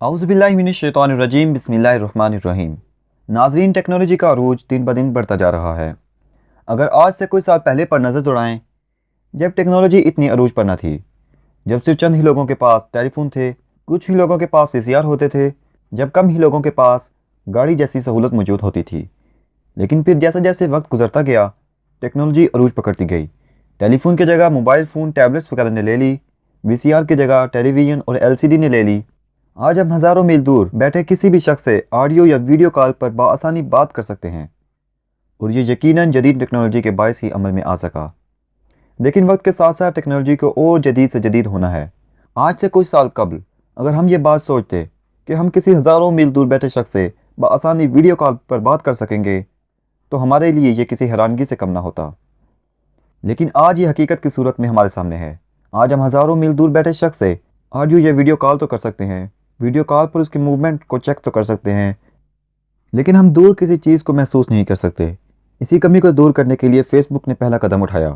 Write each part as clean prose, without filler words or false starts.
औज़ुबिल्लाहिमिनश्शैतानिर्रजीम बिस्मिल्लाहिर्रहमानिर्रहीम। नाज़रीन, टेक्नोलॉजी का अरूज दिन ब दिन बढ़ता जा रहा है। अगर आज से कुछ साल पहले पर नज़र दौड़ाएं, जब टेक्नोलॉजी इतनी अरूज पर न थी, जब सिर्फ चंद ही लोगों के पास टेलीफोन थे, कुछ ही लोगों के पास वीसीआर होते थे, जब कम ही लोगों के पास गाड़ी जैसी सहूलत मौजूद होती थी। लेकिन फिर जैसे जैसे वक्त गुजरता गया, टेक्नोलॉजी अरूज पकड़ती गई। टेलीफोन की जगह मोबाइल फ़ोन, टैबलेट्स वगैरह ने ले ली। वीसीआर की जगह टेलीविज़न और एलसीडी ने ले ली। आज हम हज़ारों मील दूर बैठे किसी भी शख्स से ऑडियो या वीडियो कॉल पर बआसानी बात कर सकते हैं, और ये यकीनन जदीद टेक्नोलॉजी के बायस ही अमल में आ सका। लेकिन वक्त के साथ साथ टेक्नोलॉजी को और जदीद से जदीद होना है। आज से कुछ साल कबल अगर हम ये बात सोचते कि हम किसी हज़ारों मील दूर बैठे शख्स से बआसानी वीडियो कॉल पर बात कर सकेंगे, तो हमारे लिए ये किसी हैरानगी से कम ना होता। लेकिन आज ये हकीकत की सूरत में हमारे सामने है। आज हम हज़ारों मील दूर बैठे शख्स से ऑडियो या वीडियो कॉल तो कर सकते हैं, वीडियो कॉल पर उसके मूवमेंट को चेक तो कर सकते हैं, लेकिन हम दूर किसी चीज़ को महसूस नहीं कर सकते। इसी कमी को दूर करने के लिए फेसबुक ने पहला कदम उठाया।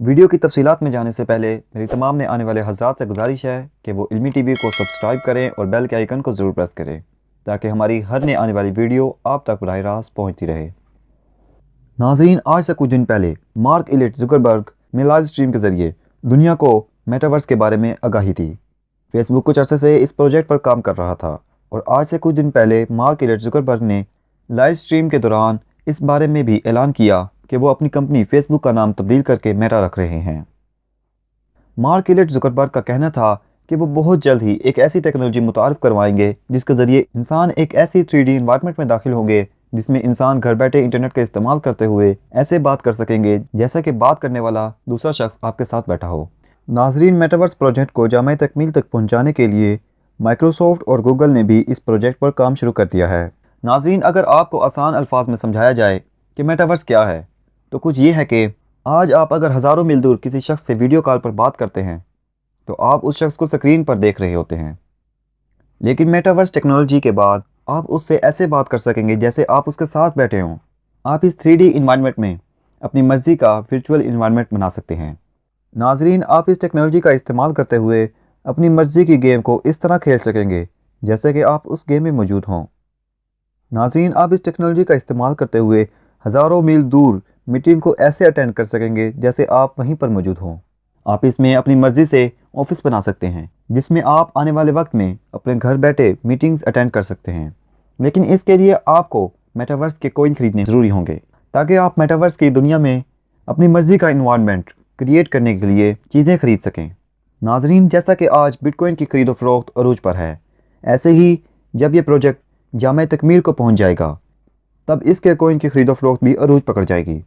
वीडियो की तफसीलात में जाने से पहले मेरी तमाम ने आने वाले हज़रात से गुजारिश है कि वो इल्मी टीवी को सब्सक्राइब करें और बेल के आइकन को ज़रूर प्रेस करें, ताकि हमारी हर नई आने वाली वीडियो आप तक बराह रास्त पहुँचती रहे। नाज़रीन, आज से कुछ दिन पहले मार्क जुकरबर्ग ने लाइव स्ट्रीम के ज़रिए दुनिया को मेटावर्स के बारे में आगाही दी। फेसबुक कुछ अरसे से इस प्रोजेक्ट पर काम कर रहा था, और आज से कुछ दिन पहले मार्क जुकरबर्ग ने लाइव स्ट्रीम के दौरान इस बारे में भी ऐलान किया कि वो अपनी कंपनी फेसबुक का नाम तब्दील करके मेटा रख रहे हैं। मार्क जुकरबर्ग का कहना था कि वो बहुत जल्द ही एक ऐसी टेक्नोलॉजी मुतारिफ करवाएंगे जिसके ज़रिए इंसान एक ऐसी 3D इन्वायरमेंट में दाखिल होंगे जिसमें इंसान घर बैठे इंटरनेट का इस्तेमाल करते हुए ऐसे बात कर सकेंगे जैसा कि बात करने वाला दूसरा शख्स आपके साथ बैठा हो। नाज़रीन, मेटावर्स प्रोजेक्ट को जामे तकमील तक पहुंचाने के लिए माइक्रोसॉफ्ट और गूगल ने भी इस प्रोजेक्ट पर काम शुरू कर दिया है। नाज़रीन, अगर आपको आसान अल्फाज में समझाया जाए कि मेटावर्स क्या है, तो कुछ ये है कि आज आप अगर हज़ारों मील दूर किसी शख्स से वीडियो कॉल पर बात करते हैं, तो आप उस शख्स को स्क्रीन पर देख रहे होते हैं। लेकिन मेटावर्स टेक्नोलॉजी के बाद आप उससे ऐसे बात कर सकेंगे जैसे आप उसके साथ बैठे हों। आप इस 3D इन्वायरमेंट में अपनी मर्ज़ी का वर्चुअल इन्वायरमेंट बना सकते हैं। नाज़रीन, आप इस टेक्नोलॉजी का इस्तेमाल करते हुए अपनी मर्ज़ी की गेम को इस तरह खेल सकेंगे जैसे कि आप उस गेम में मौजूद हों। नाज़रीन, आप इस टेक्नोलॉजी का इस्तेमाल करते हुए हज़ारों मील दूर मीटिंग को ऐसे अटेंड कर सकेंगे जैसे आप वहीं पर मौजूद हों। आप इसमें अपनी मर्ज़ी से ऑफिस बना सकते हैं जिसमें आप आने वाले वक्त में अपने घर बैठे मीटिंग्स अटेंड कर सकते हैं। लेकिन इसके लिए आपको मेटावर्स के कॉइन खरीदने ज़रूरी होंगे, ताकि आप मेटावर्स की दुनिया में अपनी मर्ज़ी का इन्वायरमेंट क्रिएट करने के लिए चीज़ें खरीद सकें। नाज़रीन, जैसा कि आज बिटकॉइन की खरीदो फरोख्त अरूज पर है, ऐसे ही जब ये प्रोजेक्ट जामे तकमील को पहुँच जाएगा, तब इसके कॉइन की खरीदो फरोख्त भी अरूज पकड़ जाएगी।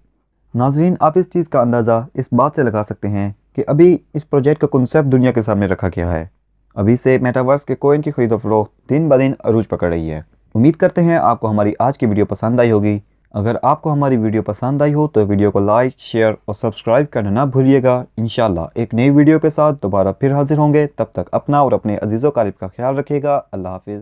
नाज़रीन, आप इस चीज़ का अंदाज़ा इस बात से लगा सकते हैं कि अभी इस प्रोजेक्ट का कॉन्सेप्ट दुनिया के सामने रखा गया है। अभी से मेटावर्स के कॉइन की खरीदो फरोख्त दिन ब दिन अरूज पकड़ रही है। उम्मीद करते हैं आपको हमारी आज की वीडियो पसंद आई होगी। अगर आपको हमारी वीडियो पसंद आई हो तो वीडियो को लाइक, शेयर और सब्सक्राइब करना ना भूलिएगा। इंशाल्लाह एक नई वीडियो के साथ दोबारा फिर हाजिर होंगे। तब तक अपना और अपने अजीज़ों क़रीब का ख्याल रखिएगा। अल्लाह हाफिज़।